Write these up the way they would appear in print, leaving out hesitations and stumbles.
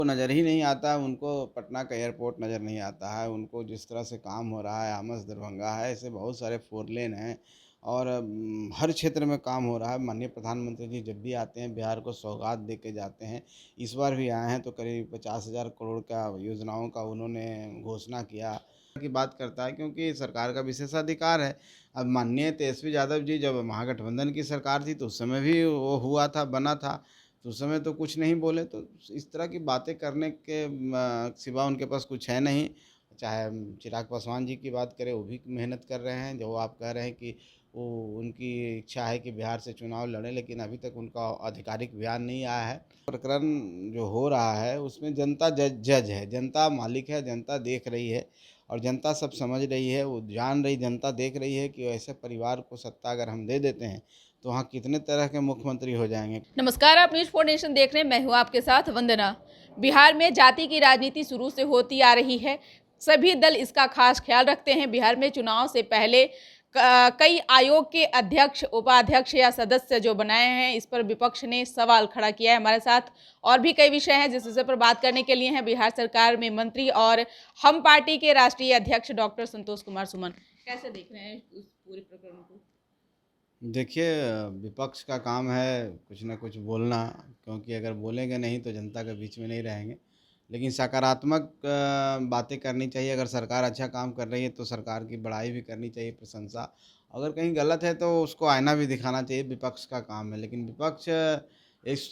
नज़र ही नहीं आता, उनको पटना का एयरपोर्ट नज़र नहीं आता है, उनको जिस तरह से काम हो रहा है, आमस दरभंगा है, ऐसे बहुत सारे 4 लेन हैं और हर क्षेत्र में काम हो रहा है। माननीय प्रधानमंत्री जी जब भी आते हैं बिहार को सौगात दे के जाते हैं। इस बार भी आए हैं तो करीब 50,000 करोड़ का योजनाओं का उन्होंने घोषणा किया की बात करता है, क्योंकि सरकार का विशेषाधिकार है। अब माननीय तेजस्वी यादव जी जब महागठबंधन की सरकार थी तो उस समय भी वो हुआ था, बना था। तो उस समय तो कुछ नहीं बोले, तो इस तरह की बातें करने के सिवा उनके पास कुछ है नहीं। चाहे हम चिराग पासवान जी की बात करें, वो भी मेहनत कर रहे हैं। जो आप कह रहे हैं कि वो उनकी इच्छा है कि बिहार से चुनाव लड़ें, लेकिन अभी तक उनका आधिकारिक बयान नहीं आया है। प्रकरण जो हो रहा है उसमें जनता जज है, जनता मालिक है, जनता देख रही है और जनता सब समझ रही है। वो जान रही, जनता देख रही है कि ऐसे परिवार को सत्ता अगर हम दे देते हैं तो वहाँ कितने तरह के मुख्यमंत्री हो जाएंगे। नमस्कार, आप न्यूज 4 नेशन देख रहे हैं। मैं हूं आपके साथ वंदना। बिहार में जाति की राजनीति शुरू से होती आ रही है। सभी दल इसका खास ख्याल रखते हैं। बिहार में चुनाव से पहले कई आयोग के अध्यक्ष, उपाध्यक्ष या सदस्य जो बनाए हैं, इस पर विपक्ष ने सवाल खड़ा किया है। हमारे साथ और भी कई विषय हैं जिस विषय पर बात करने के लिए हैं बिहार सरकार में मंत्री और हम पार्टी के राष्ट्रीय अध्यक्ष डॉक्टर संतोष कुमार सुमन। कैसे देख रहे हैं उस पूरे प्रकरण को? देखिए, विपक्ष का काम है कुछ ना कुछ बोलना, क्योंकि अगर बोलेंगे नहीं तो जनता के बीच में नहीं रहेंगे। लेकिन सकारात्मक बातें करनी चाहिए। अगर सरकार अच्छा काम कर रही है तो सरकार की बड़ाई भी करनी चाहिए, प्रशंसा। अगर कहीं गलत है तो उसको आईना भी दिखाना चाहिए, विपक्ष का काम है। लेकिन विपक्ष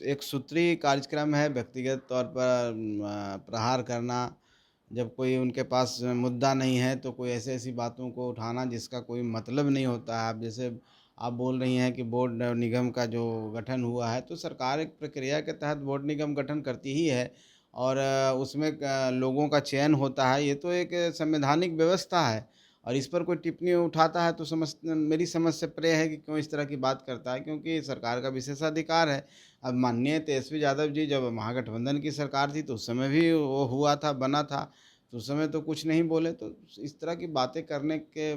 एक सूत्री कार्यक्रम है, व्यक्तिगत तौर पर प्रहार करना। जब कोई उनके पास मुद्दा नहीं है तो कोई ऐसी-ऐसी बातों को उठाना जिसका कोई मतलब नहीं होता है। अब जैसे आप बोल रही हैं कि बोर्ड निगम का जो गठन हुआ है, तो सरकार एक प्रक्रिया के तहत बोर्ड निगम गठन करती ही है और उसमें लोगों का चयन होता है। ये तो एक संवैधानिक व्यवस्था है और इस पर कोई टिप्पणी उठाता है तो मेरी समझ से परे है कि क्यों इस तरह की बात करता है, क्योंकि सरकार का विशेषाधिकार है। अब माननीय तेजस्वी यादव जी जब महागठबंधन की सरकार थी तो उस समय भी वो हुआ था, बना था। तो उस समय तो कुछ नहीं बोले, तो इस तरह की बातें करने के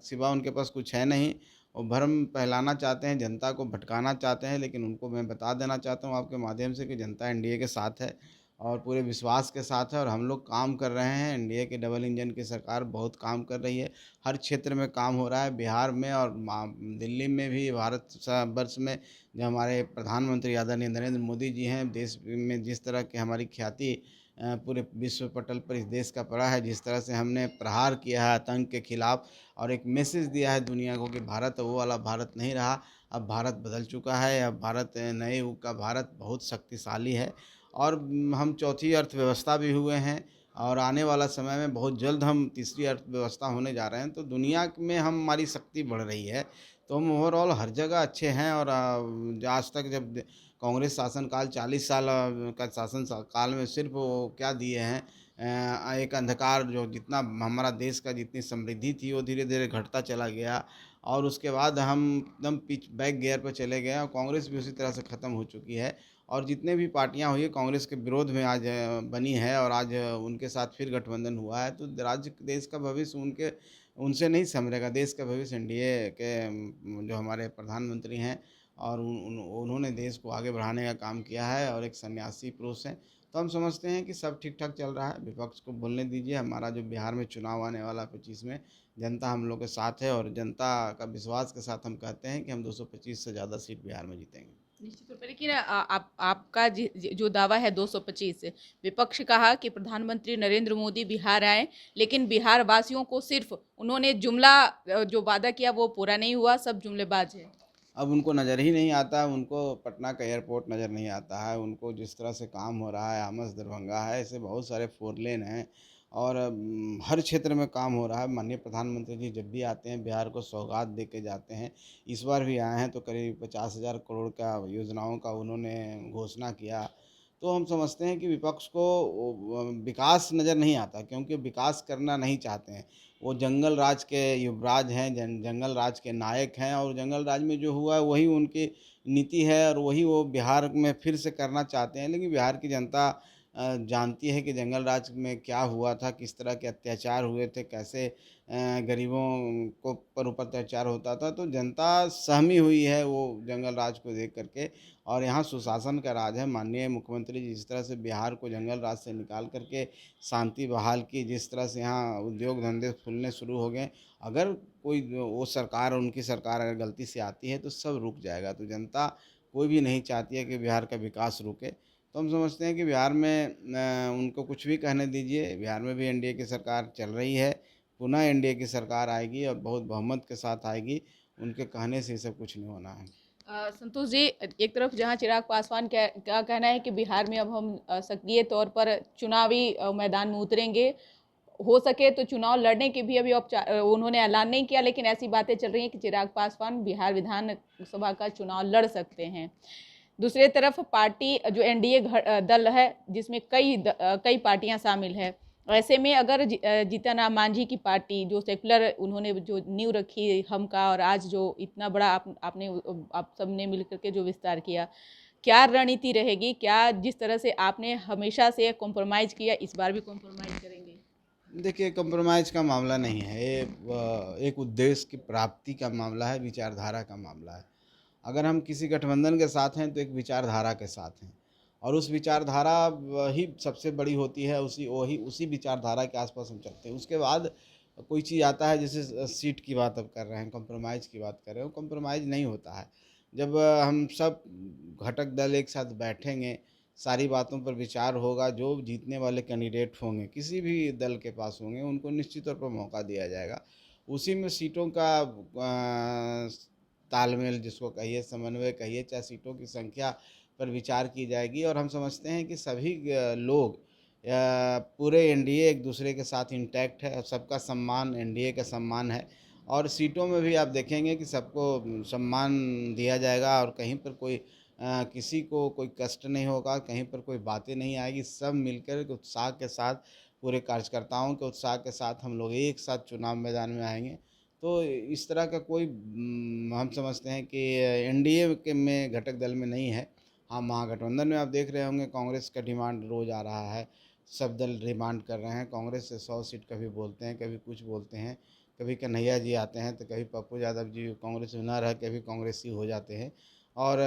सिवा उनके पास कुछ है नहीं। वो भ्रम फैलाना चाहते हैं, जनता को भटकाना चाहते हैं, लेकिन उनको मैं बता देना चाहता हूँ आपके माध्यम से कि जनता एनडीए के साथ है और पूरे विश्वास के साथ है और हम लोग काम कर रहे हैं। एनडीए की डबल इंजन की सरकार बहुत काम कर रही है। हर क्षेत्र में काम हो रहा है, बिहार में और दिल्ली में भी, भारत वर्ष में जो हमारे प्रधानमंत्री आदरणीय नरेंद्र मोदी जी हैं, देश में जिस तरह की हमारी ख्याति पूरे विश्व पटल पर इस देश का पड़ा है, जिस तरह से हमने प्रहार किया है आतंक के खिलाफ और एक मैसेज दिया है दुनिया को कि भारत वो वाला भारत नहीं रहा। अब भारत बदल चुका है, अब भारत नए युग का भारत बहुत शक्तिशाली है और हम चौथी अर्थव्यवस्था भी हुए हैं और आने वाला समय में बहुत जल्द हम तीसरी अर्थव्यवस्था होने जा रहे हैं। तो दुनिया में हमारी शक्ति बढ़ रही है, तो हम ओवरऑल हर जगह अच्छे हैं और आज तक जब कांग्रेस शासनकाल 40 साल का काल में सिर्फ वो क्या दिए हैं, एक अंधकार, जो जितना हमारा देश का जितनी समृद्धि थी वो धीरे धीरे घटता चला गया और उसके बाद हम एकदम बैक गियर पर चले गए और कांग्रेस भी उसी तरह से ख़त्म हो चुकी है। और जितने भी पार्टियां हुई कांग्रेस के विरोध में आज बनी है और आज उनके साथ फिर गठबंधन हुआ है, तो राज्य देश का भविष्य उनसे नहीं संभलेगा। देश का भविष्य एनडीए के जो हमारे प्रधानमंत्री हैं और उन्होंने देश को आगे बढ़ाने का काम किया है और एक सन्यासी पुरुष हैं। तो हम समझते हैं कि सब ठीक-ठाक चल रहा है, विपक्ष को बोलने दीजिए। हमारा जो बिहार में चुनाव आने वाला 25 में, जनता हम लोग के साथ है और जनता का विश्वास के साथ हम कहते हैं कि हम 225 से ज़्यादा सीट बिहार में जीतेंगे। निश्चित तौर पर लेकिन आपका जो दावा है 225, विपक्ष कहा कि प्रधानमंत्री नरेंद्र मोदी बिहार आए, लेकिन बिहार वासियों को सिर्फ उन्होंने जुमला जो वादा किया वो पूरा नहीं हुआ, सब जुमलेबाज है। अब उनको नज़र ही नहीं आता, उनको पटना का एयरपोर्ट नज़र नहीं आता है। उनको जिस तरह से काम हो रहा है, आमस दरभंगा है, ऐसे बहुत सारे 4 लेन हैं और हर क्षेत्र में काम हो रहा है। माननीय प्रधानमंत्री जी जब भी आते हैं बिहार को सौगात दे के जाते हैं। इस बार भी आए हैं तो करीब 50,000 करोड़ का योजनाओं का उन्होंने घोषणा किया। तो हम समझते हैं कि विपक्ष को विकास नज़र नहीं आता, क्योंकि विकास करना नहीं चाहते हैं। वो जंगल राज के युवराज हैं, जंगल राज के नायक हैं और जंगल राज में जो हुआ है वही उनकी नीति है और वही वो बिहार में फिर से करना चाहते हैं। लेकिन बिहार की जनता जानती है कि जंगल राज में क्या हुआ था, किस तरह के अत्याचार हुए थे, कैसे गरीबों को पर ऊपर अत्याचार होता था, तो जनता सहमी हुई है वो जंगल राज को देख करके। और यहाँ सुशासन का राज है। माननीय मुख्यमंत्री जी जिस तरह से बिहार को जंगल राज से निकाल करके शांति बहाल की, जिस तरह से यहाँ उद्योग धंधे खुलने शुरू हो गए, अगर कोई वो सरकार, उनकी सरकार अगर गलती से आती है तो सब रुक जाएगा। तो जनता कोई भी नहीं चाहती है कि बिहार का विकास रुके। तो हम समझते हैं कि बिहार में उनको कुछ भी कहने दीजिए, बिहार में भी एनडीए की सरकार चल रही है, पुनः एनडीए की सरकार आएगी और बहुत बहुमत के साथ आएगी। उनके कहने से ये सब कुछ नहीं होना है। संतोष जी, एक तरफ जहां चिराग पासवान का कहना है कि बिहार में अब हम सक्रिय तौर पर चुनावी मैदान में उतरेंगे, हो सके तो चुनाव लड़ने के भी अभी उन्होंने ऐलान नहीं किया, लेकिन ऐसी बातें चल रही हैं कि चिराग पासवान बिहार विधानसभा का चुनाव लड़ सकते हैं। दूसरी तरफ पार्टी जो एनडीए दल है, जिसमें कई पार्टियां शामिल है, ऐसे में अगर जीतन राम मांझी की पार्टी जो सेकुलर, उन्होंने जो नींव रखी हम का, और आज जो इतना बड़ा आप सबने मिलकर के जो विस्तार किया, क्या रणनीति रहेगी? क्या जिस तरह से आपने हमेशा से कॉम्प्रोमाइज़ किया, इस बार भी कॉम्प्रोमाइज़ करेंगे? देखिए, कंप्रोमाइज़ का मामला नहीं है ये, एक उद्देश्य की प्राप्ति का मामला है, विचारधारा का मामला है। अगर हम किसी गठबंधन के साथ हैं तो एक विचारधारा के साथ हैं, और उस विचारधारा ही सबसे बड़ी होती है। उसी विचारधारा के आसपास हम चलते हैं। उसके बाद कोई चीज़ आता है, जैसे सीट की बात अब कर रहे हैं, कंप्रोमाइज़ की बात कर रहे हो, कंप्रोमाइज़ नहीं होता है। जब हम सब घटक दल एक साथ बैठेंगे, सारी बातों पर विचार होगा, जो जीतने वाले कैंडिडेट होंगे किसी भी दल के पास होंगे, उनको निश्चित तौर पर मौका दिया जाएगा। उसी में सीटों का तालमेल जिसको कहिए, समन्वय कहिए, चाहे सीटों की संख्या पर विचार की जाएगी। और हम समझते हैं कि सभी लोग, पूरे एनडीए एक दूसरे के साथ इंटैक्ट है, और सबका सम्मान एनडीए का सम्मान है। और सीटों में भी आप देखेंगे कि सबको सम्मान दिया जाएगा, और कहीं पर कोई किसी को कोई कष्ट नहीं होगा, कहीं पर कोई बातें नहीं आएगी। सब मिलकर के उत्साह के साथ, पूरे कार्यकर्ताओं के उत्साह के साथ हम लोग एक साथ चुनाव मैदान में आएंगे। तो इस तरह का कोई हम समझते हैं कि एनडीए के में घटक दल में नहीं है। हाँ, महागठबंधन में आप देख रहे होंगे कांग्रेस का डिमांड रोज़ आ रहा है, सब दल डिमांड कर रहे हैं। कांग्रेस से 100 सीट कभी बोलते हैं, कभी कुछ बोलते हैं, कभी कन्हैया जी आते हैं तो कभी पप्पू यादव जी कांग्रेस में न रह के भी कांग्रेसी हो जाते हैं। और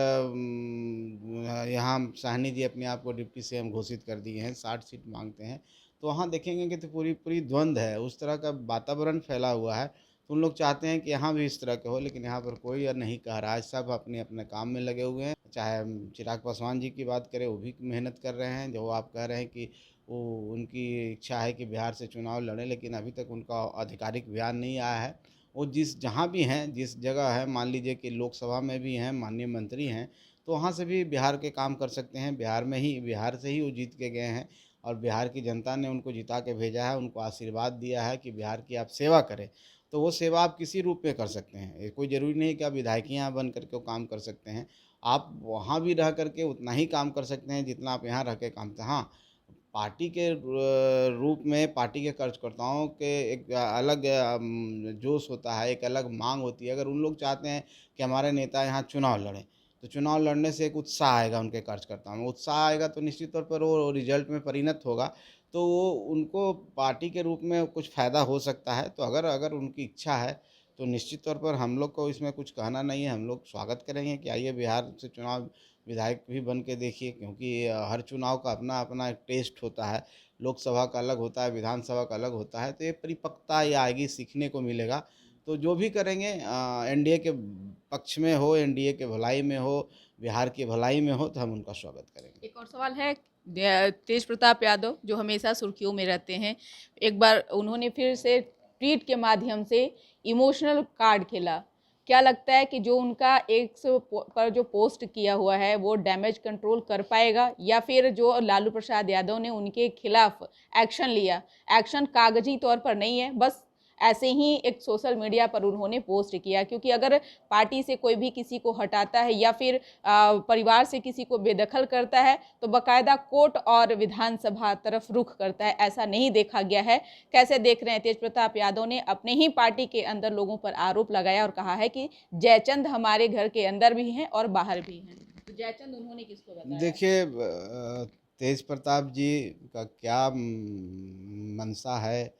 यहाँ साहनी जी अपने आप को डिप्टी सीएम घोषित कर दिए हैं, 60 सीट मांगते हैं। तो वहाँ देखेंगे कि तो पूरी पूरी द्वंद्व है, उस तरह का वातावरण फैला हुआ है। तो उन लोग चाहते हैं कि यहाँ भी इस तरह के हो, लेकिन यहाँ पर कोई और नहीं कह रहा है। सब अपने अपने काम में लगे हुए हैं। चाहे हम चिराग पासवान जी की बात करें, वो भी मेहनत कर रहे हैं। जो आप कह रहे हैं कि वो उनकी इच्छा है कि बिहार से चुनाव लड़ें, लेकिन अभी तक उनका आधिकारिक बयान नहीं आया है। वो जहाँ भी हैं, जिस जगह है, मान लीजिए कि लोकसभा में भी हैं, माननीय मंत्री हैं, तो वहाँ से भी बिहार के काम कर सकते हैं। बिहार से ही वो जीत के गए हैं, और बिहार की जनता ने उनको जिता के भेजा है, उनको आशीर्वाद दिया है कि बिहार की आप सेवा करें। तो वो सेवा आप किसी रूप में कर सकते हैं। ये कोई ज़रूरी नहीं कि आप विधायकियाँ बन करके वो काम कर सकते हैं। आप वहाँ भी रह करके उतना ही काम कर सकते हैं जितना आप यहाँ रह के काम करते हैं। हाँ, पार्टी के रूप में पार्टी के कार्यकर्ताओं के एक अलग जोश होता है, एक अलग मांग होती है। अगर उन लोग चाहते हैं कि हमारे नेता यहाँ चुनाव लड़ें, तो चुनाव लड़ने से एक उत्साह आएगा, उनके कार्यकर्ताओं में उत्साह आएगा, तो निश्चित तौर पर वो रिजल्ट में परिणत होगा। तो वो उनको पार्टी के रूप में कुछ फ़ायदा हो सकता है। तो अगर अगर उनकी इच्छा है तो निश्चित तौर पर हम लोग को इसमें कुछ कहना नहीं है। हम लोग स्वागत करेंगे कि आइए बिहार से चुनाव विधायक भी बन के देखिए, क्योंकि हर चुनाव का अपना अपना एक टेस्ट होता है। लोकसभा का अलग होता है, विधानसभा का अलग होता है। तो ये परिपक्वता ये आएगी, सीखने को मिलेगा। तो जो भी करेंगे एनडीए के पक्ष में हो, एनडीए के भलाई में हो, बिहार की भलाई में हो, तो हम उनका स्वागत करेंगे। एक और सवाल है, तेज प्रताप यादव जो हमेशा सुर्खियों में रहते हैं, एक बार उन्होंने फिर से ट्वीट के माध्यम से इमोशनल कार्ड खेला। क्या लगता है कि जो उनका एक्स पर जो पोस्ट किया हुआ है वो डैमेज कंट्रोल कर पाएगा, या फिर जो लालू प्रसाद यादव ने उनके खिलाफ एक्शन लिया, एक्शन कागजी तौर पर नहीं है, बस ऐसे ही एक सोशल मीडिया पर उन्होंने पोस्ट किया? क्योंकि अगर पार्टी से कोई भी किसी को हटाता है या फिर परिवार से किसी को बेदखल करता है तो बाकायदा कोर्ट और विधानसभा तरफ रुख करता है, ऐसा नहीं देखा गया है। कैसे देख रहे हैं? तेज प्रताप यादव ने अपने ही पार्टी के अंदर लोगों पर आरोप लगाया और कहा है कि जयचंद हमारे घर के अंदर भी हैं और बाहर भी हैं। तो जयचंद उन्होंने किसको बताया? देखिए, तेज प्रताप जी का क्या मंशा है,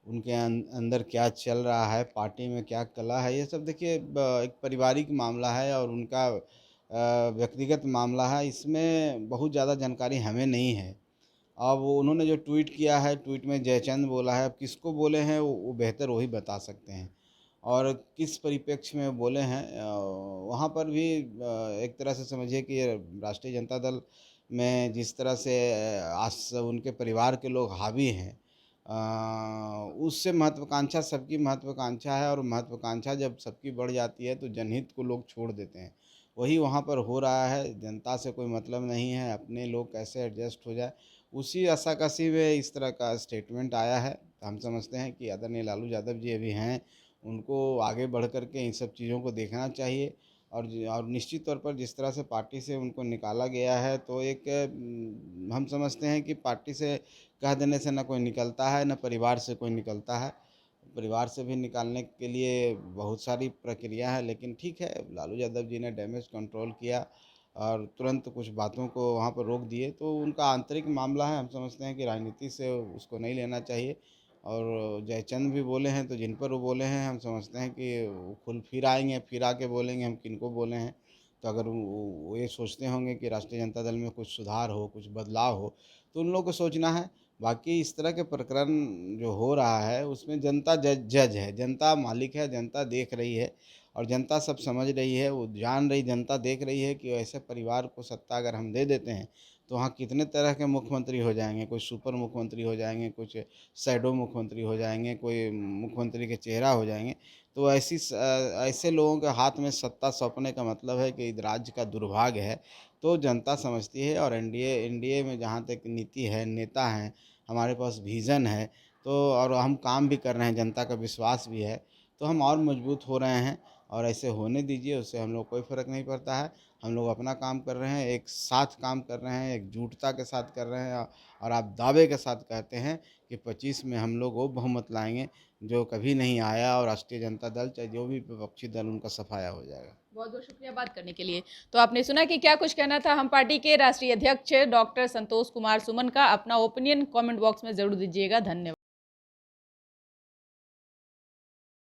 उनके अंदर क्या चल रहा है, पार्टी में क्या कला है, ये सब देखिए एक पारिवारिक मामला है और उनका व्यक्तिगत मामला है। इसमें बहुत ज़्यादा जानकारी हमें नहीं है। अब वो उन्होंने जो ट्वीट किया है, ट्वीट में जयचंद बोला है, अब किसको बोले हैं वो बेहतर वही बता सकते हैं और किस परिप्रेक्ष्य में बोले हैं। वहाँ पर भी एक तरह से समझिए कि ये राष्ट्रीय जनता दल में जिस तरह से उनके परिवार के लोग हावी हैं, उससे महत्वाकांक्षा सबकी महत्वाकांक्षा है और महत्वाकांक्षा जब सबकी बढ़ जाती है तो जनहित को लोग छोड़ देते हैं। वही वहाँ पर हो रहा है, जनता से कोई मतलब नहीं है, अपने लोग कैसे एडजस्ट हो जाए, उसी आशाकशी में इस तरह का स्टेटमेंट आया है। हम समझते हैं कि आदरणीय लालू यादव जी अभी हैं, उनको आगे बढ़ कर के इन सब चीज़ों को देखना चाहिए और निश्चित तौर पर जिस तरह से पार्टी से उनको निकाला गया है तो एक हम समझते हैं कि पार्टी से कह देने से न कोई निकलता है, न परिवार से कोई निकलता है। परिवार से भी निकालने के लिए बहुत सारी प्रक्रिया है, लेकिन ठीक है, लालू यादव जी ने डैमेज कंट्रोल किया और तुरंत कुछ बातों को वहाँ पर रोक दिए, तो उनका आंतरिक मामला है। हम समझते हैं कि राजनीति से उसको नहीं लेना चाहिए। और जयचंद भी बोले हैं, तो जिन पर वो बोले हैं हम समझते हैं कि वो खुल फिर आएंगे, फिर आके बोलेंगे हम किनको बोले हैं। तो अगर वो ये सोचते होंगे कि राष्ट्रीय जनता दल में कुछ सुधार हो, कुछ बदलाव हो, तो उन लोगों को सोचना है। बाकी इस तरह के प्रकरण जो हो रहा है उसमें जनता जज है, जनता मालिक है, जनता देख रही है और जनता सब समझ रही है, वो जान रही, जनता देख रही है कि ऐसे परिवार को सत्ता अगर हम दे देते हैं तो वहाँ कितने तरह के मुख्यमंत्री हो जाएंगे। कोई सुपर मुख्यमंत्री हो जाएंगे, कुछ शैडो मुख्यमंत्री हो जाएंगे, कोई मुख्यमंत्री के चेहरा हो जाएंगे। तो ऐसे लोगों के हाथ में सत्ता सौंपने का मतलब है कि राज्य का दुर्भाग्य है। तो जनता समझती है और एनडीए में जहाँ तक नीति है, नेता हैं, हमारे पास विज़न है, तो और हम काम भी कर रहे हैं, जनता का विश्वास भी है, तो हम और मजबूत हो रहे हैं। और ऐसे होने दीजिए, उससे हम लोग कोई फ़र्क नहीं पड़ता है। हम लोग अपना काम कर रहे हैं, एक साथ काम कर रहे हैं, एकजुटता के साथ कर रहे हैं और आप दावे के साथ कहते हैं कि 25 में हम लोग वो बहुमत लाएंगे जो कभी नहीं आया और राष्ट्रीय जनता दल चाहे जो भी विपक्षी दल उनका सफाया हो जाएगा। बहुत बहुत शुक्रिया बात करने के लिए। तो आपने सुना कि क्या कुछ कहना था हम पार्टी के राष्ट्रीय अध्यक्ष डॉक्टर संतोष कुमार सुमन का। अपना ओपिनियन कमेंट बॉक्स में जरूर दीजिएगा। धन्यवाद।